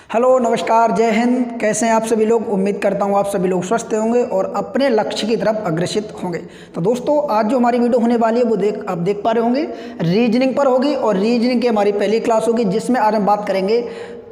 Hello नमस्कार, जय हिंद। कैसे हैं आप सभी लोग। उम्मीद करता हूं आप सभी लोग स्वस्थ होंगे और अपने लक्ष्य की तरफ अग्रसित होंगे। तो दोस्तों, आज जो हमारी वीडियो होने वाली है वो आप देख पा रहे होंगे, रीजनिंग पर होगी और रीजनिंग की हमारी पहली क्लास होगी, जिसमें आज हम बात करेंगे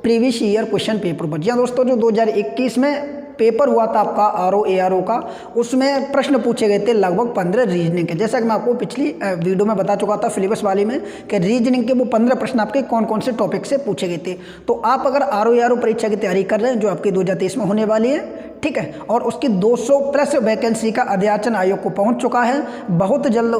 प्रीवियस ईयर क्वेश्चन पेपर पर। जी हाँ दोस्तों, जो 2021 में पेपर हुआ था आपका RO का, उसमें प्रश्न पूछे गए थे लगभग 15 रीजनिंग के। जैसा कि मैं आपको पिछली वीडियो में बता चुका था सिलेबस वाली में कि रीजनिंग के वो 15 प्रश्न आपके कौन कौन से टॉपिक से पूछे गए थे। तो आप अगर RO परीक्षा की तैयारी कर रहे हैं जो आपकी 2023 में होने वाली है, ठीक है, और उसकी 200 प्लस वैकेंसी का अध्याचन आयोग को पहुंच चुका है। बहुत जल्द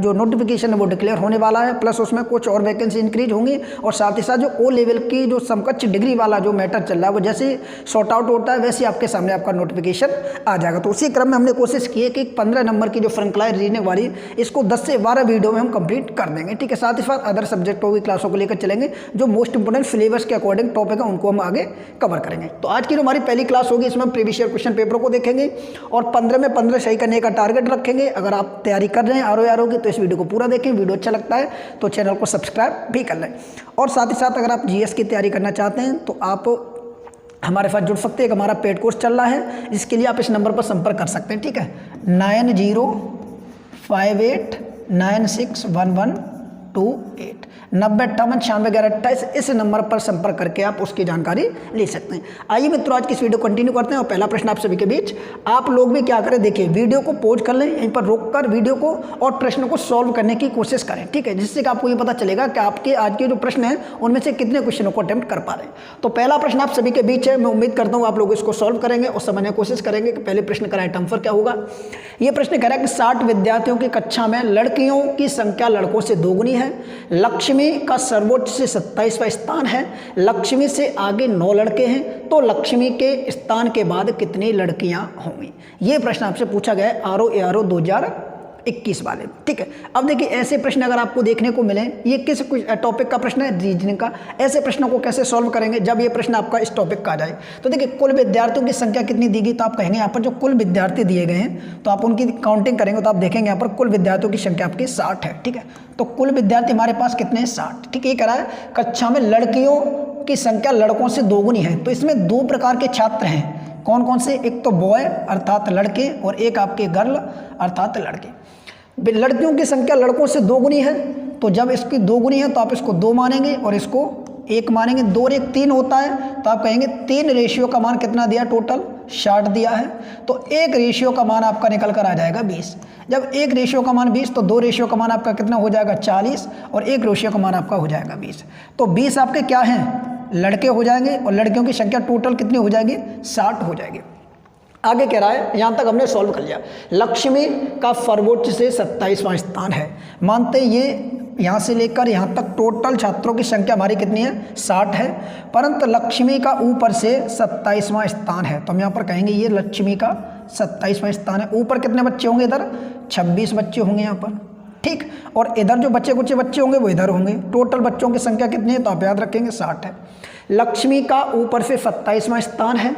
जो नोटिफिकेशन है वो डिक्लेयर होने वाला है, प्लस उसमें कुछ और वैकेंसी इंक्रीज होंगी और साथ ही साथ जो O लेवल की जो समकक्ष डिग्री वाला जो मैटर चल रहा है वो जैसे सॉर्ट आउट होता है वैसे आपके सामने आपका नोटिफिकेशन आ जाएगा। तो उसी क्रम में हमने कोशिश की है कि 15 नंबर की जो श्रृंखला है रीजनिंग वाली, इसको 10 से 12 वीडियो में हम कंप्लीट कर देंगे, ठीक है। साथ ही साथ अदर सब्जेक्टों की क्लासों को लेकर चलेंगे, जो मोस्ट इंपोर्टेंट सिलेबस के अकॉर्डिंग टॉपिक है उनको हम आगे कवर करेंगे। तो आज की जो हमारी पहली क्लास होगी, इसमें हम प्रीवियस ईयर क्वेश्चन पेपर को देखेंगे और 15 में 15 सही करने का टारगेट रखेंगे। अगर आप तैयारी कर रहे हैं RO की तो इस वीडियो को पूरा देखें। वीडियो अच्छा लगता है तो चैनल को सब्सक्राइब भी कर लें। और साथ ही साथ अगर आप GS की तैयारी करना चाहते हैं तो आप हमारे साथ जुड़ सकते हैं। हमारा पेड कोर्स चल रहा है, इसके लिए आप इस नंबर पर संपर्क कर सकते हैं, ठीक है। 9058961128 9058961128 इस नंबर पर संपर्क करके आप उसकी जानकारी ले सकते हैं। आइए मित्रों, आज की इस वीडियो कंटिन्यू करते हैं और पहला प्रश्न आप सभी के बीच। आप लोग भी क्या करें, देखिए वीडियो को पॉज कर लें, यहीं पर रोककर वीडियो को और प्रश्न को सॉल्व करने की कोशिश करें, ठीक है, जिससे कि आपको ये पता चलेगा कि आपके आज के जो प्रश्न हैं उनमें से कितने क्वेश्चनों को अटेम्प्ट कर पा रहे हैं। तो पहला प्रश्न आप सभी के बीच है, मैं उम्मीद करता हूँ आप लोग इसको सॉल्व करेंगे और समझने की कोशिश करेंगे कि पहले प्रश्न का राइट आंसर क्या होगा। ये प्रश्न कह रहा है कि 60 विद्यार्थियों की कक्षा में लड़कियों की संख्या लड़कों से दोगुनी है। लक्ष्मी का सर्वोच्च से 27वां स्थान है। लक्ष्मी से आगे 9 लड़के हैं, तो लक्ष्मी के स्थान के बाद कितनी लड़कियां होंगी। ये प्रश्न आपसे पूछा गया है RO 2021 वाले, ठीक है। अब देखिए, ऐसे प्रश्न अगर आपको देखने को मिले, ये किस टॉपिक का प्रश्न है, रीजनिंग का, ऐसे प्रश्नों को कैसे सॉल्व करेंगे जब ये प्रश्न आपका इस टॉपिक का आ जाए। तो देखिए, कुल विद्यार्थियों की संख्या कितनी दी गई, तो आप कहेंगे यहाँ पर जो कुल विद्यार्थी दिए गए हैं तो आप उनकी काउंटिंग करेंगे तो आप देखेंगे यहाँ पर कुल विद्यार्थियों की संख्या आपकी 60 है, ठीक है। तो कुल विद्यार्थी हमारे पास कितने हैं, 60, ठीक है। ये कह रहा है कक्षा में लड़कियों की संख्या लड़कों से दोगुनी है, तो इसमें 2 प्रकार के छात्र हैं। कौन कौन से, एक तो बॉय अर्थात लड़के और एक आपके गर्ल अर्थात लड़के। लड़कियों की संख्या लड़कों से दोगुनी है, तो जब इसकी दोगुनी है तो आप इसको 2 मानेंगे और इसको 1 मानेंगे। 2 और 1 3 होता है, तो आप कहेंगे 3 रेशियो का मान कितना दिया, टोटल 60 दिया है। तो 1 रेशियो का मान आपका निकल कर आ जाएगा 20। जब 1 रेशियो का मान 20 तो 2 रेशियो का मान आपका कितना हो जाएगा 40 और 1 रेशियो का मान आपका हो जाएगा 20। तो 20 आपके क्या हैं, लड़के हो जाएंगे और लड़कियों की संख्या टोटल कितनी हो जाएगी, 60 हो जाएगी। आगे कह रहा है, यहाँ तक हमने सॉल्व कर लिया। लक्ष्मी का सर्वोच्च से 27वां स्थान है। मानते हैं ये यहाँ से लेकर यहाँ तक टोटल छात्रों की संख्या हमारी कितनी है, 60 है, परंतु लक्ष्मी का ऊपर से 27वां स्थान है। तो हम यहाँ पर कहेंगे ये लक्ष्मी का 27वां स्थान है। ऊपर कितने बच्चे होंगे, इधर 26 बच्चे होंगे यहाँ पर, ठीक। और इधर जो बच्चे कुछ बच्चे होंगे वो इधर होंगे। टोटल बच्चों की संख्या कितनी है, तो आप याद रखेंगे 60 है। लक्ष्मी का ऊपर से 27वां स्थान है,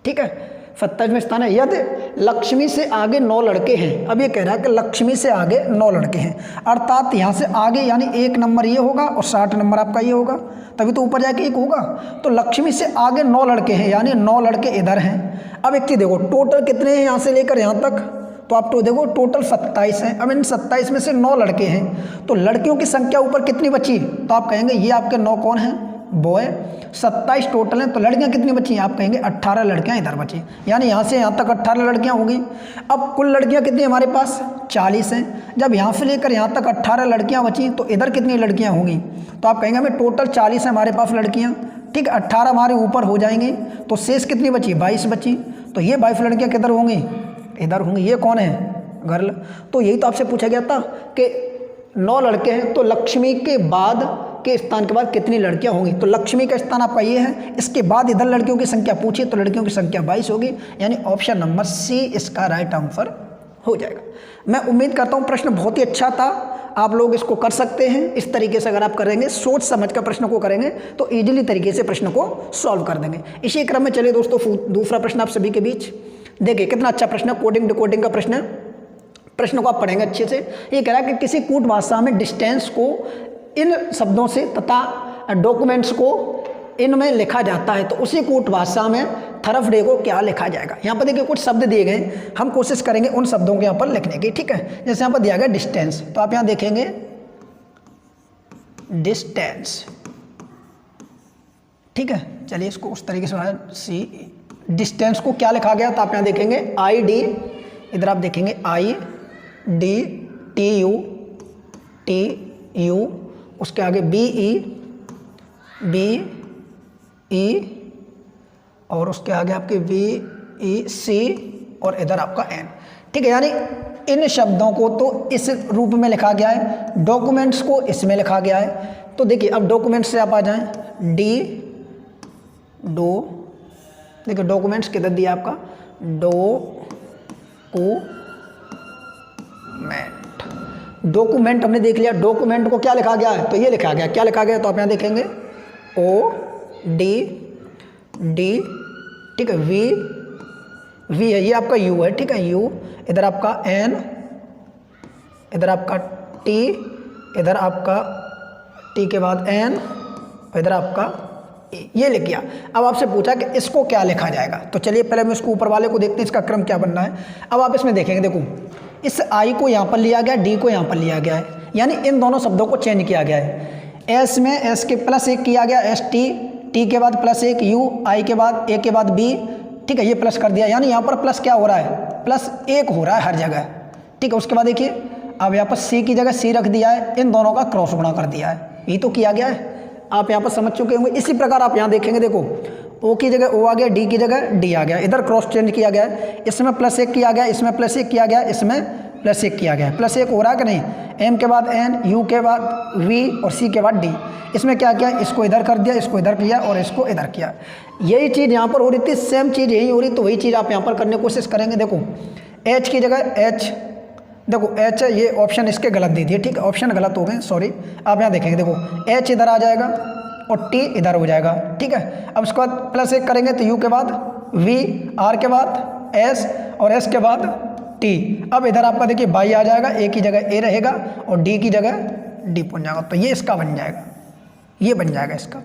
ठीक है, 27वां स्थान है। यदि लक्ष्मी से आगे 9 लड़के हैं, अब ये कह रहा है कि लक्ष्मी से आगे 9 लड़के हैं, अर्थात यहाँ से आगे यानी 1 नंबर ये होगा और 60 नंबर आपका ये होगा, तभी तो ऊपर जाके 1 होगा। तो लक्ष्मी से आगे 9 लड़के हैं यानी 9 लड़के इधर हैं। अब एक चीज़ देखो, टोटल कितने हैं यहाँ से लेकर यहाँ तक, तो आप तो देखो टोटल 27 हैं। अब इन 27 में से 9 लड़के हैं, तो लड़कियों की संख्या ऊपर कितनी बची, तो आप कहेंगे ये आपके 9 कौन हैं, बॉय। 27 टोटल हैं, तो लड़कियां कितनी बची हैं, आप कहेंगे 18 लड़कियां इधर बची, यानी यहाँ से यहाँ तक 18 लड़कियां होगी। अब कुल लड़कियां कितनी हमारे पास 40 हैं। जब यहाँ से लेकर यहाँ तक 18 लड़कियां बची तो इधर कितनी लड़कियां होंगी, तो आप कहेंगे हमें टोटल 40 है हमारे पास लड़कियां, ठीक। 18 हमारे ऊपर हो जाएंगे, तो शेष कितनी बची, 22 बची। तो ये 22 लड़कियाँ किधर होंगी, इधर होंगी। ये कौन है, गर्ल। तो यही तो आपसे पूछा गया था कि 9 लड़के हैं, तो लक्ष्मी के बाद के स्थान के बाद कितनी लड़कियां होंगी। तो लक्ष्मी का स्थान आपका ये है, इसके बाद इधर लड़कियों की संख्या पूछी तो लड़कियों की संख्या 22 होगी, यानी ऑप्शन नंबर C इसका राइट आंसर हो जाएगा। मैं उम्मीद करता हूँ प्रश्न बहुत ही अच्छा था, आप लोग इसको कर सकते हैं। इस तरीके से अगर आप करेंगे, सोच समझ कर प्रश्न को करेंगे तो ईजिली तरीके से प्रश्न को सॉल्व कर देंगे। इसी क्रम में चलिए दोस्तों, दूसरा प्रश्न आप सभी के बीच देखिए, कितना अच्छा प्रश्न है, कोडिंग डिकोडिंग का प्रश्न है। प्रश्न को आप पढ़ेंगे अच्छे से। ये कह रहा है कि किसी कूट भाषा में डिस्टेंस को इन शब्दों से तथा डॉक्यूमेंट्स को इनमें लिखा जाता है तो उसी कूट भाषा में थर्सडे को क्या लिखा जाएगा। यहाँ पर देखिए कुछ शब्द दिए गए, हम कोशिश करेंगे उन शब्दों को यहाँ पर लिखने की, ठीक है। जैसे यहाँ पर दिया गया डिस्टेंस, तो आप यहाँ देखेंगे डिस्टेंस, ठीक है। चलिए इसको उस तरीके से सी डिस्टेंस को क्या लिखा गया, तो आप यहाँ देखेंगे आई डी, इधर आप देखेंगे आई डी टी यू, उसके आगे बी ई और उसके आगे आपके बी ई सी और इधर आपका एन, ठीक है। यानी इन शब्दों को तो इस रूप में लिखा गया है, डॉक्यूमेंट्स को इसमें लिखा गया है। तो देखिए अब डॉक्यूमेंट्स से आप आ जाएं, देखिए डॉक्यूमेंट्स किधर दिया आपका, डॉक्यूमेंट हमने देख लिया। डॉक्यूमेंट को क्या लिखा गया है, तो ये लिखा गया, क्या लिखा गया, तो आप यहाँ देखेंगे ओ डी, ठीक है, वी है, ये आपका यू है, ठीक है, यू, इधर आपका एन, इधर आपका टी, इधर आपका टी के बाद एन, इधर आपका ये लिख गया। अब आपसे पूछा कि इसको क्या लिखा जाएगा, तो चलिए पहले हम इसको ऊपर वाले को देखते हैं इसका क्रम क्या बनना है। अब आप इसमें देखेंगे, देखो इस आई को यहाँ पर लिया गया, डी को यहाँ पर लिया गया है, यानी इन दोनों शब्दों को चेंज किया गया है। एस में एस के प्लस एक किया गया, एस टी के बाद प्लस एक, यू आई के बाद ए के बाद बी, ठीक है, ये प्लस कर दिया, यानी यहाँ पर प्लस क्या हो रहा है, प्लस एक हो रहा है हर जगह, ठीक है। उसके बाद देखिए अब यहाँ पर सी की जगह सी रख दिया है, इन दोनों का क्रॉस गुणा कर दिया है, ये तो किया गया है, आप यहाँ पर समझ चुके होंगे। इसी प्रकार आप यहाँ देखेंगे, देखो ओ की जगह ओ आ गया, डी की जगह डी आ गया, इधर क्रॉस चेंज किया गया है, इसमें प्लस एक किया गया, इसमें प्लस एक किया गया, इसमें प्लस एक किया गया, प्लस एक हो रहा है कि नहीं, एम के बाद एन, यू के बाद वी और सी के बाद डी, इसमें क्या किया, इसको इधर कर दिया, इसको इधर किया और इसको इधर किया। यही चीज़ यहाँ पर हो रही थी, सेम चीज़ यही हो रही, तो वही चीज़ आप यहाँ पर करने की कोशिश करेंगे। देखो एच की जगह एच, देखो एच है, ये ऑप्शन इसके गलत दे दिए, ठीक है, ऑप्शन गलत हो गए, सॉरी। आप यहाँ देखेंगे, देखो एच इधर आ जाएगा और टी इधर हो जाएगा, ठीक है। अब उसके बाद प्लस एक करेंगे तो यू के बाद वी, आर के बाद एस और एस के बाद टी। अब इधर आपका देखिए बाई आ जाएगा, ए की जगह ए रहेगा और डी की जगह डी बन जाएगा, तो ये इसका बन जाएगा, ये बन जाएगा इसका,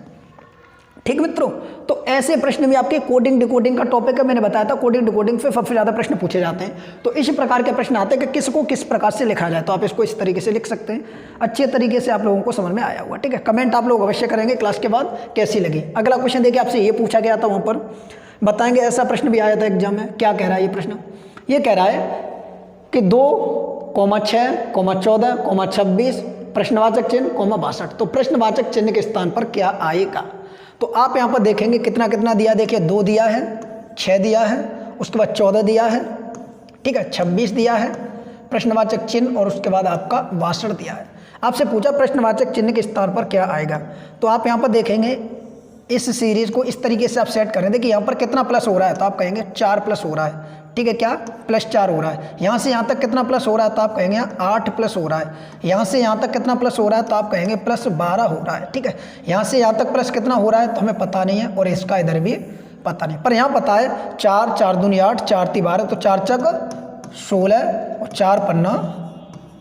ठीक मित्रों। तो ऐसे प्रश्न भी आपके कोडिंग डिकोडिंग का टॉपिक है, मैंने बताया था कोडिंग डिकोडिंग से सबसे ज़्यादा प्रश्न पूछे जाते हैं। तो इस प्रकार के प्रश्न आते हैं कि किसको किस प्रकार से लिखा जाए, तो आप इसको इस तरीके से लिख सकते हैं। अच्छे तरीके से आप लोगों को समझ में आया हुआ, ठीक है। कमेंट आप लोग अवश्य करेंगे क्लास के बाद कैसी लगी। अगला क्वेश्चन देखिए, आपसे ये पूछा गया था, वहाँ पर बताएंगे, ऐसा प्रश्न भी आया था एग्जाम में। क्या कह रहा है ये प्रश्न, ये कह रहा है कि 2,6,14,26 प्रश्नवाचक चिन्ह, 62। तो प्रश्नवाचक चिन्ह के स्थान पर क्या आएगा, तो आप यहाँ पर देखेंगे कितना कितना दिया, देखिए 2 दिया है, 6 दिया है, उसके बाद 14 दिया है, ठीक है, 26 दिया है प्रश्नवाचक चिन्ह और उसके बाद आपका 62 दिया है। आपसे पूछा प्रश्नवाचक चिन्ह के स्थान पर क्या आएगा, तो आप यहाँ पर देखेंगे इस सीरीज को इस तरीके से आप सेट करें। देखिए यहाँ पर कितना प्लस हो रहा है, तो आप कहेंगे 4 प्लस हो रहा है, ठीक है, क्या +4 हो रहा है। यहाँ से यहाँ तक कितना प्लस हो रहा है, तो आप कहेंगे 8 प्लस हो रहा है। यहाँ से यहाँ तक कितना प्लस हो रहा है, तो आप कहेंगे +12 हो रहा है, ठीक है। यहाँ से यहाँ तक प्लस कितना हो रहा है, तो हमें पता नहीं है और इसका इधर भी पता नहीं, पर यहाँ पता है 4 4 दूनी 8, 4 3 12, तो 4 चक 16 और 4 पन्ना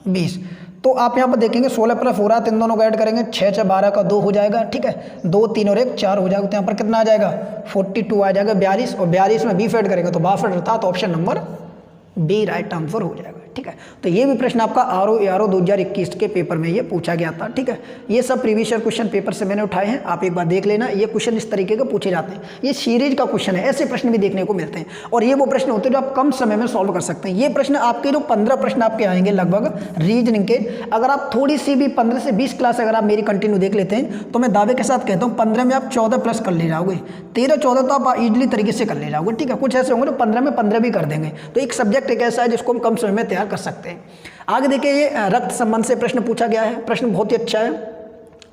20। तो आप यहाँ पर देखेंगे 16 प्लस हो रहा है, तो इन दोनों को ऐड करेंगे, 6 6 12 का 2 हो जाएगा, ठीक है, 2 3 और 1 4 हो जाएगा, तो यहाँ पर कितना आ जाएगा 42 आ जाएगा, 42 और 42 में 20 ऐड करेंगे तो 62 रहता, तो option number B right answer हो जाएगा, ठीक है। तो ये भी प्रश्न आपका RO 2021 के पेपर में ये पूछा गया था, ठीक है। ये सब प्रीवियस ईयर क्वेश्चन पेपर से मैंने उठाए हैं, आप एक बार देख लेना। ये क्वेश्चन इस तरीके के पूछे जाते हैं, ये सीरीज का क्वेश्चन है, ऐसे प्रश्न भी देखने को मिलते हैं और ये वो प्रश्न होते हैं जो आप कम समय में सॉल्व कर सकते हैं। ये प्रश्न आपके जो 15 प्रश्न आपके आएंगे लगभग रीजनिंग के, अगर आप थोड़ी सी भी 15 से 20 क्लास अगर आप मेरी कंटिन्यू देख लेते हैं तो मैं दावे के साथ कहता हूँ 15 में आप 14 प्लस कर ले जाओगे, 13 14 तो आप ईजिली तरीके से कर ले जाओगे, ठीक है। कुछ ऐसे होंगे जो 15 में 15 भी कर देंगे। तो एक सब्जेक्ट एक ऐसा है जिसको हम कम समय में तैयार कर सकते हैं। आगे देखिए, ये रक्त संबंध से प्रश्न पूछा गया है, प्रश्न बहुत ही अच्छा है।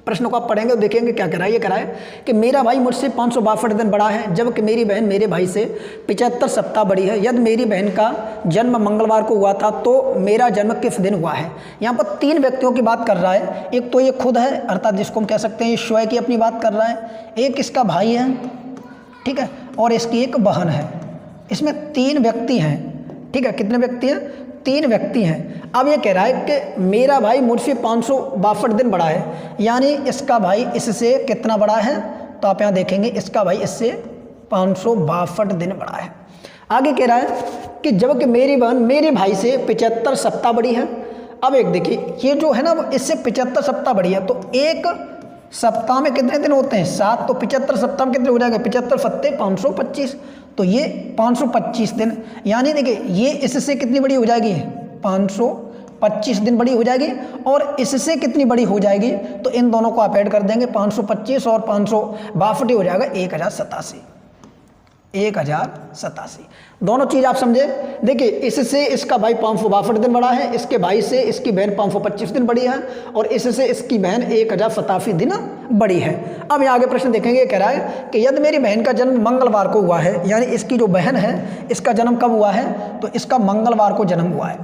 प्रश्न को आप पढ़ेंगे तो देखेंगे क्या कह रहा है। ये कह रहा है कि मेरा भाई मुझसे 562 दिन बड़ा है, जबकि मेरी बहन मेरे भाई से 75 सप्ताह बड़ी है। यदि मेरी बहन का जन्म मंगलवार को हुआ था तो मेरा जन्म किस दिन हुआ है। यहाँ पर 3 व्यक्तियों की बात कर रहा है, एक तो ये खुद है अर्थात जिसको हम कह सकते हैं ये स्वयं की अपनी बात कर रहा है, एक इसका भाई है, ठीक है, और इसकी एक बहन है। इसमें 3 व्यक्ति हैं, ठीक है। कितने व्यक्ति हैं, 3 व्यक्ति हैं। अब ये कह रहा है कि मेरा भाई मुझसे 562 दिन बड़ा है, यानी इसका भाई इससे कितना बड़ा है, तो आप यहाँ देखेंगे इसका भाई इससे 562 दिन बड़ा है। आगे कह रहा है कि जबकि मेरी बहन मेरे भाई से 75 सप्ताह बड़ी है। अब एक देखिए ये जो है ना वो इससे 75 सप्ताह बड़ी है, तो एक सप्ताह में कितने दिन होते हैं 7, तो 75 सप्ताह में कितने हो जाएगा 75 सत्ते 525, तो ये 525 दिन, यानी देखिए ये इससे कितनी बड़ी हो जाएगी 525 दिन बड़ी हो जाएगी, और इससे कितनी बड़ी हो जाएगी तो इन दोनों को आप ऐड कर देंगे 525 और 562 हो जाएगा 1087। दोनों चीज़ आप समझे। देखिए इससे इसका भाई 562 दिन बड़ा है, इसके भाई से इसकी बहन 525 दिन बड़ी है, और इससे इसकी बहन 1087 दिन बड़ी है। अब यहाँ आगे प्रश्न देखेंगे, कह रहा है कि यदि मेरी बहन का जन्म मंगलवार को हुआ है, यानी इसकी जो बहन है इसका जन्म कब हुआ है, तो इसका मंगलवार को जन्म हुआ है,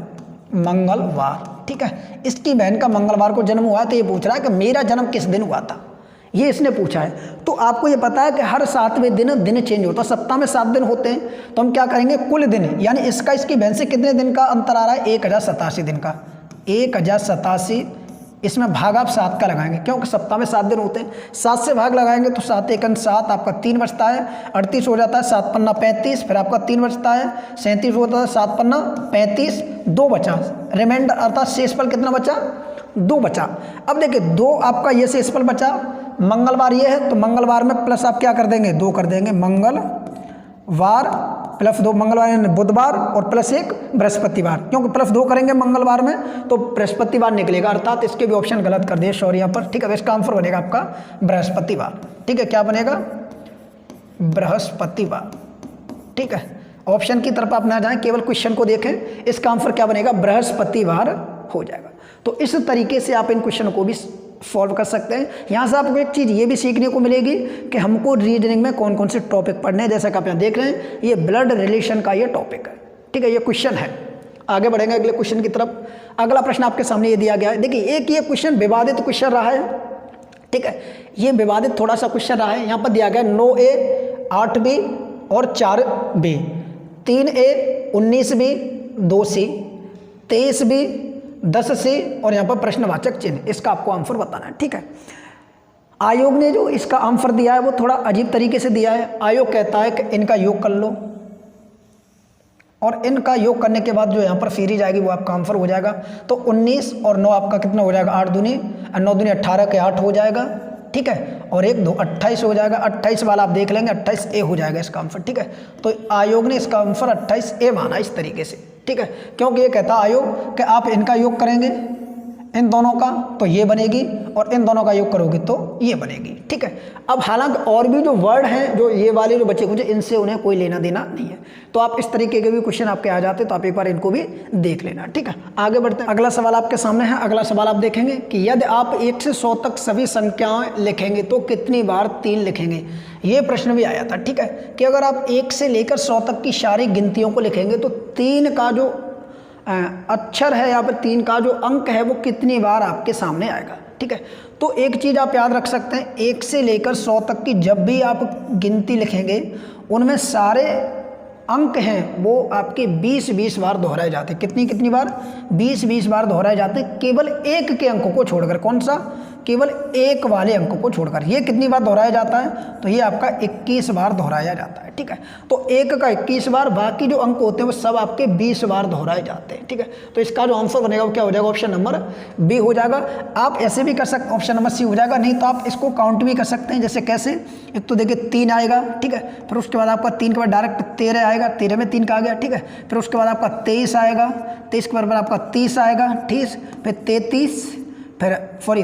मंगलवार, ठीक है। इसकी बहन का मंगलवार को जन्म हुआ है, तो ये पूछ रहा है कि मेरा जन्म किस दिन हुआ था, ये इसने पूछा है। तो आपको ये पता है कि हर 7वें दिन चेंज होता है, सप्ताह में 7 दिन होते हैं, तो हम क्या करेंगे कुल दिन, यानी इसका इसकी बहन से कितने दिन का अंतर आ रहा है 1087 दिन का, 1087 इसमें भाग आप 7 का लगाएंगे, क्योंकि सप्ताह में 7 दिन होते हैं, 7 से भाग लगाएंगे तो 7 एकन 7 आपका 3 बचता है, 38 हो जाता है, 7 पन्ना 35, फिर आपका 3 बचता है, 37 होता है, 7 पन्ना 35, 2 बचा, रिमाइंडर अर्थात शेषफल कितना बचा 2 बचा। अब देखिए 2 आपका ये शेषफल बचा, मंगलवार ये है तो मंगलवार में प्लस आप क्या कर देंगे 2 कर देंगे, मंगलवार प्लस 2, मंगलवार यानी बुधवार और प्लस 1 बृहस्पतिवार, क्योंकि प्लस 2 करेंगे मंगलवार में तो बृहस्पतिवार निकलेगा, अर्थात इसके भी ऑप्शन गलत कर दिए सॉरी यहाँ पर, ठीक है। इसका आंसर बनेगा आपका बृहस्पतिवार, ठीक है, क्या बनेगा बृहस्पतिवार, ठीक है। ऑप्शन की तरफ आप ना जाएं, केवल क्वेश्चन को देखें, इसका आंसर क्या बनेगा बृहस्पतिवार हो जाएगा। तो इस तरीके से आप इन क्वेश्चन को भी सॉल्व कर सकते हैं। यहाँ से आपको एक चीज़ ये भी सीखने को मिलेगी कि हमको रीजनिंग में कौन कौन से टॉपिक पढ़ने हैं, जैसा कि आप यहाँ देख रहे हैं ये ब्लड रिलेशन का ये टॉपिक है, ठीक है, ये क्वेश्चन है। आगे बढ़ेंगे अगले क्वेश्चन की तरफ। अगला प्रश्न आपके सामने ये दिया गया है, देखिए एक ये क्वेश्चन विवादित क्वेश्चन रहा है, ठीक है, ये विवादित थोड़ा सा क्वेश्चन रहा है। यहाँ पर दिया गया 9A 8B और 4B, 3A 19B 2C 23B 10C और यहाँ पर प्रश्नवाचक चिन्ह, इसका आपको आंसर बताना है, ठीक है। आयोग ने जो इसका आंसर दिया है वो थोड़ा अजीब तरीके से दिया है। आयोग कहता है कि इनका योग कर लो, और इनका योग करने के बाद जो यहाँ पर सीरीज आएगी वो आपका आंसर हो जाएगा। तो 19 और 9 आपका कितना हो जाएगा 8 दूनी 9 दूनी 18 के 8 हो जाएगा, ठीक है, और 1 2 28 हो जाएगा। 28 वाला आप देख लेंगे 28A हो जाएगा इसका आंसर, ठीक है। तो आयोग ने इसका आंसर 28A माना इस तरीके से, ठीक है, क्योंकि ये कहता आयोग कि आप इनका योग करेंगे इन दोनों का तो ये बनेगी, और इन दोनों का योग करोगे तो ये बनेगी, ठीक है। अब हालांकि और भी जो वर्ड हैं जो ये वाले जो बच्चे कुछ इनसे उन्हें कोई लेना देना नहीं है, तो आप इस तरीके के भी क्वेश्चन आपके आ जाते तो आप एक बार इनको भी देख लेना, ठीक है। आगे बढ़ते हैं, अगला सवाल आपके सामने है। अगला सवाल आप देखेंगे कि यदि आप 1 से 100 तक सभी संख्याएं लिखेंगे तो कितनी बार 3 लिखेंगे, ये प्रश्न भी आया था, ठीक है, कि अगर आप 1 से लेकर 100 तक की सारी गिनतियों को लिखेंगे तो 3 का जो अक्षर है या फिर 3 का जो अंक है वो कितनी बार आपके सामने आएगा, ठीक है। तो एक चीज़ आप याद रख सकते हैं, 1 से लेकर 100 तक की जब भी आप गिनती लिखेंगे उनमें सारे अंक हैं वो आपके 20-20 बार दोहराए जाते हैं। कितनी बार 20-20 बार दोहराए जाते हैं, केवल एक के अंक को छोड़कर। कौन सा? केवल एक वाले अंक को छोड़कर। ये कितनी बार दोहराया जाता है? तो ये आपका 21 बार दोहराया जाता है, ठीक है। तो एक का 21 बार, बाकी जो अंक होते हैं वो सब आपके 20 बार दोहराए जाते हैं, ठीक है। तो इसका जो आंसर बनेगा वो क्या हो जाएगा? ऑप्शन नंबर बी हो जाएगा। आप ऐसे भी कर सकते, ऑप्शन नंबर सी हो जाएगा, नहीं तो आप इसको काउंट भी कर सकते हैं। जैसे कैसे? एक तो देखिए 3 आएगा, ठीक है, फिर उसके बाद आपका 3 के बाद डायरेक्ट 13 आएगा, 13 में 3 का आ गया, ठीक है। फिर उसके बाद आपका 23 आएगा, 23 के बाद आपका 30 आएगा, ठीक, फिर 33, फिर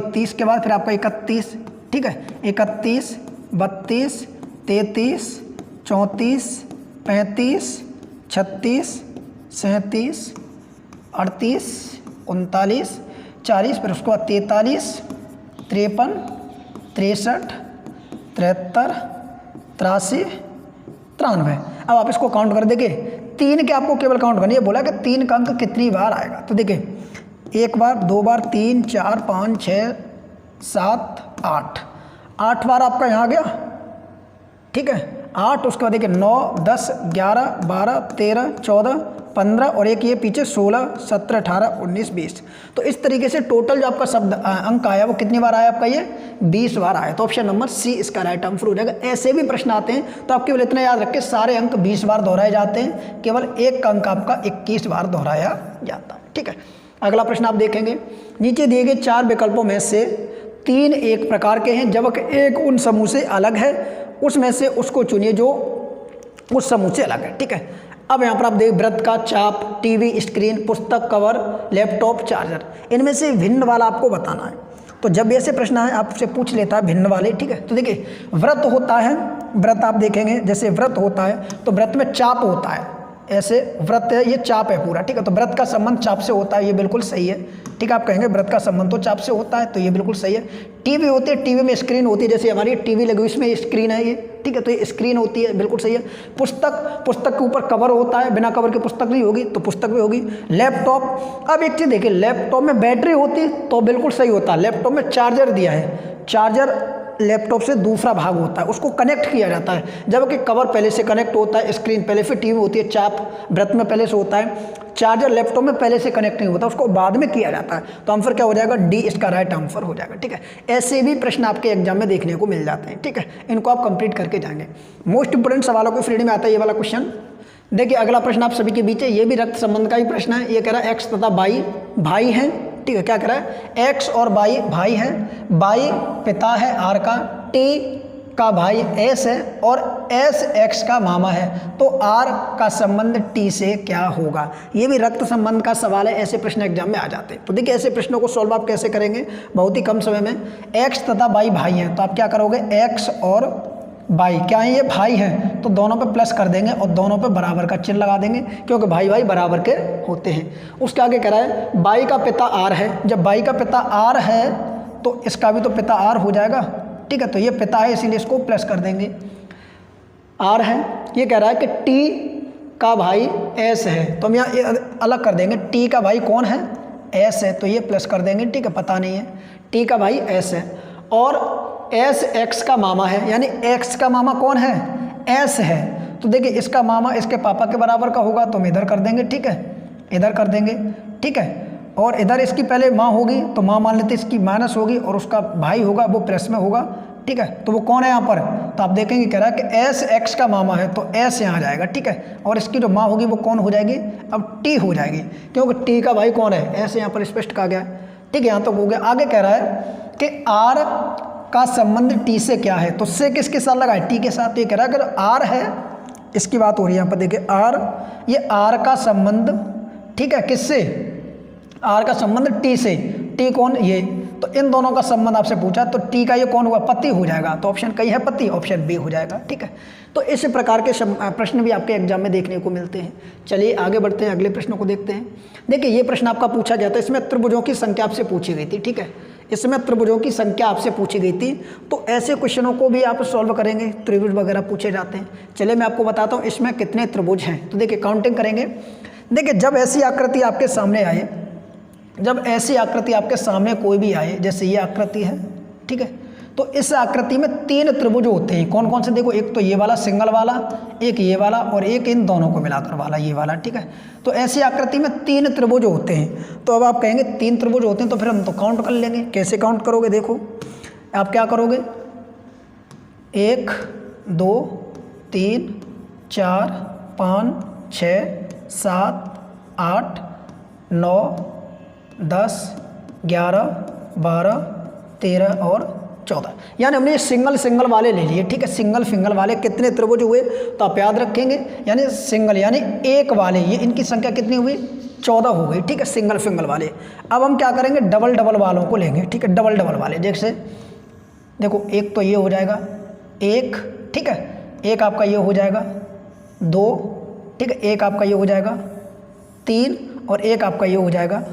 30 के बाद फिर आपका 31, ठीक है, 31, 32, 33, 34, 35, 36, 37, 38, 39, 40, फिर उसके बाद 43, 53, 63, 73, 83, 93। अब आप इसको काउंट कर देखिए, 3 के आपको केवल काउंट करनी है। बोला कि 3 का अंक कितनी बार आएगा, तो देखिए 1 बार, 2 बार, 3, 4, 5, 6, 7, 8, 8 बार आपका यहाँ आ गया, ठीक है, 8। उसके बाद देखिए 9, 10, 11, 12, 13, 14, 15 और एक ये पीछे 16, 17, 18, 19, 20। तो इस तरीके से टोटल जो आपका शब्द अंक आया वो कितनी बार आया आपका, ये 20 बार आया। तो ऑप्शन नंबर सी इसका राइट आंसर हो जाएगा। ऐसे भी प्रश्न आते हैं तो आप केवल इतना याद रखें, सारे अंक 20 बार दोहराए जाते हैं, केवल एक अंक आपका 21 बार दोहराया जाता है। ठीक है, अगला प्रश्न आप देखेंगे, नीचे दिए गए 4 विकल्पों में से 3 एक प्रकार के हैं, जबकि एक उन समूह से अलग है, उसमें से उसको चुनिए जो उस समूह से अलग है। ठीक है, अब यहाँ पर आप देख, वृत्त का चाप, टीवी स्क्रीन, पुस्तक कवर, लैपटॉप, चार्जर, इनमें से भिन्न वाला आपको बताना है। तो जब ऐसे प्रश्न है आपसे पूछ लेता है भिन्न वाले, ठीक है, तो देखिए वृत्त होता है, वृत्त आप देखेंगे जैसे वृत्त होता है तो वृत्त में चाप होता है, ऐसे वृत्त है, ये चाप है पूरा। ठीक है, तो वृत्त का संबंध चाप से होता है, ये बिल्कुल सही है। ठीक है, आप कहेंगे वृत्त का संबंध तो चाप से होता है, तो ये बिल्कुल सही है। टीवी होती है, टीवी में स्क्रीन होती है, जैसे हमारी टीवी लगी हुई इसमें स्क्रीन है ये। ठीक है, तो ये स्क्रीन होती है, बिल्कुल सही है। पुस्तक, पुस्तक के ऊपर कवर होता है, बिना कवर के पुस्तक नहीं होगी, तो पुस्तक भी होगी। लैपटॉप, अब एक चीज़ देखिए, लैपटॉप में बैटरी होती है तो बिल्कुल सही होता है। लैपटॉप में चार्जर दिया है, चार्जर लैपटॉप से दूसरा भाग होता है, उसको कनेक्ट किया जाता है, जबकि कवर पहले से कनेक्ट होता है, स्क्रीन पहले, फिर टीवी होती है, चाप वृत्त में पहले से होता है, चार्जर लैपटॉप में पहले से कनेक्ट नहीं होता, उसको बाद में किया जाता है। तो आंसर क्या हो जाएगा, डी इसका राइट आंसर हो जाएगा। ठीक है, ऐसे भी प्रश्न आपके एग्जाम में देखने को मिल जाते हैं। ठीक है, इनको आप कंप्लीट करके जाएंगे। मोस्ट इंपोर्टेंट सवालों की श्रेणी में आता है ये वाला क्वेश्चन। देखिए अगला प्रश्न आप सभी के बीच है, ये भी रक्त संबंध का ही प्रश्न है। ये कह रहा है एक्स तथा वाई भाई हैं। ठीक है, क्या कह रहा है, एक्स और वाई भाई हैं, वाई पिता है आर का, टी का भाई एस है और एस एक्स का मामा है, तो आर का संबंध टी से क्या होगा। ये भी रक्त संबंध का सवाल है, ऐसे प्रश्न एग्जाम में आ जाते हैं। तो देखिए ऐसे प्रश्नों को सॉल्व आप कैसे करेंगे, बहुत ही कम समय में। एक्स तथा वाई भाई हैं, तो आप क्या करोगे, एक्स और भाई क्या है, ये भाई हैं, तो दोनों पे प्लस कर देंगे और दोनों पे बराबर का चिन्ह लगा देंगे, क्योंकि भाई भाई बराबर के होते हैं। उसके आगे कह रहा है बाई का पिता आर है, जब बाई का पिता आर है तो इसका भी तो पिता आर हो जाएगा। ठीक है, तो ये पिता है इसीलिए इसको प्लस कर देंगे, आर है। ये कह रहा है कि टी का भाई एस है, तो हम यहाँ अलग कर देंगे, टी का भाई कौन है, एस है, तो ये प्लस कर देंगे। ठीक है, पता नहीं है, टी का भाई एस है और एस एक्स का मामा है, यानी एक्स का मामा कौन है, एस है। तो देखिए इसका मामा इसके पापा के बराबर का होगा, तो हम इधर कर देंगे। ठीक है, इधर कर देंगे। ठीक है, और इधर इसकी पहले माँ होगी तो माँ मान लेते, इसकी माइनस होगी और उसका भाई होगा वो प्लस में होगा। ठीक है, तो वो कौन है यहाँ पर, तो आप देखेंगे कह रहा है कि एस एक्स का मामा है, तो एस यहाँ आ जाएगा। ठीक है, और इसकी जो माँ होगी वो कौन हो जाएगी, अब टी हो जाएगी, क्योंकि टी का भाई कौन है, एस यहाँ पर स्पष्ट कहा गया। ठीक है, यहाँ तक हो गया। आगे कह रहा है कि आर का संबंध टी से क्या है, तो से किसके साथ लगा है, टी के साथ। तो ये कह रहा है अगर आर है, इसकी बात हो रही है यहाँ पर, देखिए आर, ये आर का संबंध, ठीक है, किससे, आर का संबंध टी से। टी कौन, ये, तो इन दोनों का संबंध आपसे पूछा, तो टी का ये कौन हुआ, पति हो जाएगा, तो ऑप्शन कई है पति, ऑप्शन बी हो जाएगा। ठीक है, तो इस प्रकार के प्रश्न भी आपके एग्जाम में देखने को मिलते हैं। चलिए आगे बढ़ते हैं, अगले प्रश्नों को देखते हैं। देखिए ये प्रश्न आपका पूछा गया था, इसमें त्रिभुजों की संख्या आपसे पूछी गई थी। ठीक है, इसमें त्रिभुजों की संख्या आपसे पूछी गई थी, तो ऐसे क्वेश्चनों को भी आप सॉल्व करेंगे, त्रिभुज वगैरह पूछे जाते हैं। चलिए मैं आपको बताता हूँ इसमें कितने त्रिभुज हैं। तो देखिए काउंटिंग करेंगे। देखिए जब ऐसी आकृति आपके सामने आए, जब ऐसी आकृति आपके सामने कोई भी आए, जैसे ये आकृति है, ठीक है, तो इस आकृति में 3 त्रिभुज होते हैं। कौन कौन से, देखो एक तो ये वाला सिंगल वाला, एक ये वाला और एक इन दोनों को मिलाकर वाला ये वाला। ठीक है, तो ऐसी आकृति में 3 त्रिभुज होते हैं। तो अब आप कहेंगे 3 त्रिभुज होते हैं तो फिर हम तो काउंट कर लेंगे। कैसे काउंट करोगे, देखो आप क्या करोगे, 1 2 3 4 5 6 7 8 9 10 11 12 13 और 14, यानी हमने सिंगल सिंगल वाले ले लिए। ठीक है, सिंगल सिंगल वाले कितने त्रिभुज हुए, तो आप याद रखेंगे, यानी सिंगल यानी एक वाले, ये इनकी संख्या कितनी हुई, 14 हो गई। ठीक है, सिंगल सिंगल वाले। अब हम क्या करेंगे, डबल डबल वालों को लेंगे। ठीक है, डबल डबल वाले, जैसे देखो एक तो ये हो जाएगा 1, ठीक है, एक आपका ये हो जाएगा 2, ठीक है, एक आपका ये हो जाएगा 3 और एक आपका ये हो जाएगा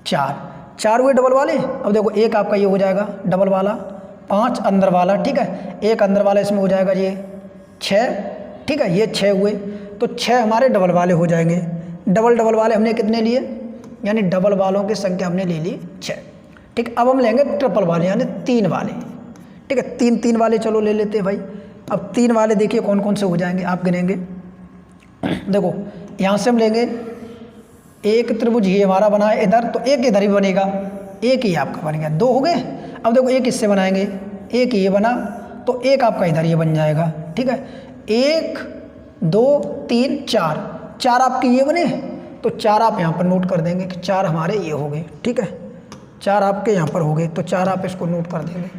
4 हुए डबल वाले। अब देखो एक आपका ये हो जाएगा डबल वाला, 5 अंदर वाला, ठीक है, एक अंदर वाला इसमें हो जाएगा ये 6, ठीक है, ये 6 हुए, तो 6 हमारे डबल वाले हो जाएंगे। डबल डबल वाले हमने कितने लिए, यानी डबल वालों की संख्या हमने ले ली 6। ठीक, अब हम लेंगे ट्रिपल वाले यानी 3 वाले। ठीक है, 3 वाले चलो ले लेते हैं भाई। अब 3 वाले देखिए कौन कौन से हो जाएंगे, आप गिनेंगे। देखो यहाँ से हम लेंगे एक त्रिभुज ये हमारा बना है इधर, तो एक इधर ही बनेगा, एक ही आपका बन गया, 2 हो गए। अब देखो एक इससे बनाएंगे, एक ये बना तो एक आपका इधर ये बन जाएगा, ठीक है। 1 2 3 4, 4 आपके ये बने, तो 4 आप यहाँ पर नोट कर देंगे कि 4 हमारे ये हो गए, ठीक है। 4 आपके यहाँ पर हो गए, तो 4 आप इसको नोट कर देंगे,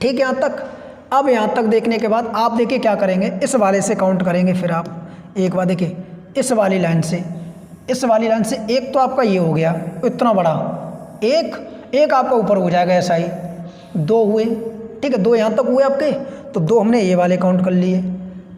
ठीक है यहाँ तक। अब यहाँ तक देखने के बाद आप देखिए क्या करेंगे, इस वाले से काउंट करेंगे फिर आप एक बार देखिए, इस वाली लाइन से, इस वाली लाइन से एक तो आपका ये हो गया इतना बड़ा, एक आपका ऊपर हो जाएगा ऐसा ही, 2 हुए, ठीक है। 2 यहाँ तक हुए आपके, तो 2 हमने ये वाले काउंट कर लिए,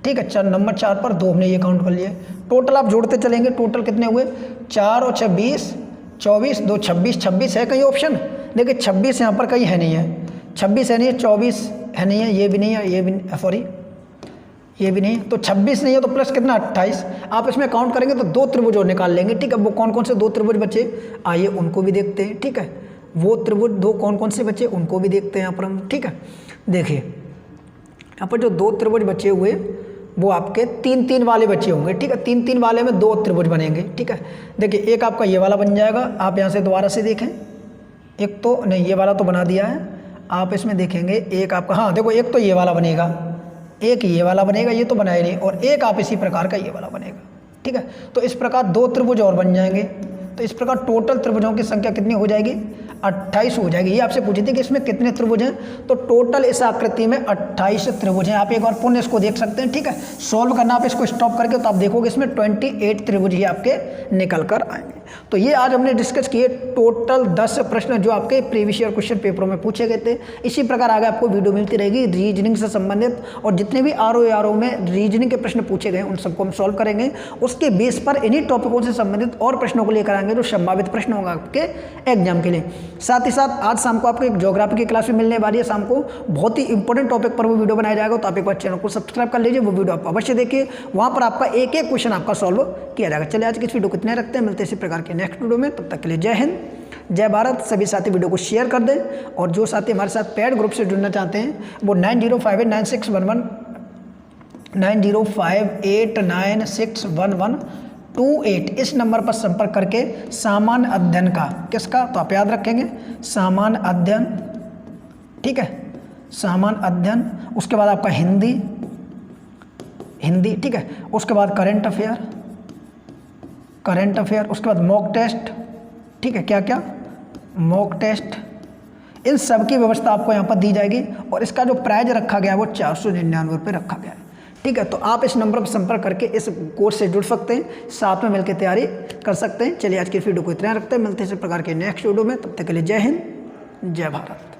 ठीक है। नंबर 4 पर 2 हमने ये काउंट कर लिए। टोटल आप जोड़ते चलेंगे, टोटल कितने हुए, 4 और 26 24, 2 26, 26 है कहीं ऑप्शन, देखिए 26 यहाँ पर कहीं है नहीं है, 26 है नहीं है, 24 है नहीं है, ये भी नहीं है, ये भी सॉरी ये भी नहीं है, तो 26 नहीं है तो प्लस कितना 28। आप इसमें काउंट करेंगे तो 2 त्रिभुज और निकाल लेंगे, ठीक है। वो कौन कौन से 2 त्रिभुज बचे, आइए उनको भी देखते हैं, ठीक है। वो त्रिभुज 2 कौन कौन से बचे उनको भी देखते हैं यहाँ पर हम, ठीक है। देखिए यहाँ पर जो 2 त्रिभुज बचे हुए वो आपके 3-3 वाले बचे होंगे, ठीक है। 3-3 वाले में 2 त्रिभुज बनेंगे, ठीक है। देखिए एक आपका ये वाला बन जाएगा, आप यहाँ से दोबारा से देखें, एक तो नहीं ये वाला तो बना दिया है, आप इसमें देखेंगे एक आपका, हाँ देखो एक तो ये वाला बनेगा, एक ये वाला बनेगा, ये तो बनाया नहीं, और एक आप इसी प्रकार का ये वाला बनेगा, ठीक है। तो इस प्रकार 2 त्रिभुज और बन जाएंगे, तो इस प्रकार टोटल त्रिभुजों की संख्या कितनी हो जाएगी, 28 हो जाएगी। ये आपसे पूछी थी कि इसमें कितने त्रिभुज हैं, तो टोटल इस आकृति में 28 त्रिभुज हैं। आप एक बार पुनः इसको देख सकते हैं, ठीक है। सॉल्व करना आप इसको स्टॉप करके, तो आप देखोगे इसमें 28 त्रिभुज ही आपके निकल कर आएंगे। तो ये आज हमने डिस्कस किए टोटल 10 प्रश्न जो आपके प्रीवियस ईयर क्वेश्चन पेपरों में पूछे गए थे। इसी प्रकार आगे आपको वीडियो मिलती रहेगी रीजनिंग से संबंधित, और जितने भी आरओ में रीजनिंग के प्रश्न पूछे गए उन सबको हम सॉल्व करेंगे। उसके बेस पर इन्हीं टॉपिकों से संबंधित और प्रश्नों को लेकर आएंगे जो संभावित प्रश्न होगा आपके एग्जाम के लिए। साथ ही साथ आज शाम को आपको एक ज्योग्राफी की क्लास भी मिलने वाली है, शाम को बहुत ही इंपॉर्टेंट टॉपिक पर वो वीडियो बनाया जाएगा, तो आप एक बार चैनल को सब्सक्राइब कर लीजिए, वो वीडियो आप अवश्य देखिए, वहाँ पर आपका एक एक क्वेश्चन आपका सॉल्व किया जाएगा। चलिए आज की इस वीडियो कितने रखते हैं, मिलते हैं इसी प्रकार के नेक्स्ट वीडियो में, तब तक के लिए जय हिंद जय भारत। सभी साथी वीडियो को शेयर कर दें, और जो साथी हमारे साथ पेड ग्रुप से जुड़ना चाहते हैं वो 9058961128 इस नंबर पर संपर्क करके सामान्य अध्ययन का, किसका, तो आप याद रखेंगे सामान्य अध्ययन, ठीक है, सामान्य अध्ययन, उसके बाद आपका हिंदी, ठीक है, उसके बाद करंट अफेयर, उसके बाद मॉक टेस्ट, ठीक है, क्या क्या मॉक टेस्ट, इन सब की व्यवस्था आपको यहाँ पर दी जाएगी, और इसका जो प्राइज रखा गया है वो 499 रुपये रखा गया है, ठीक है। तो आप इस नंबर पर संपर्क करके इस कोर्स से जुड़ सकते हैं, साथ में मिलकर तैयारी कर सकते हैं। चलिए आज की वीडियो को इतना रखते हैं, मिलते हैं इस प्रकार के नेक्स्ट वीडियो में, तब तक के लिए जय हिंद जय भारत।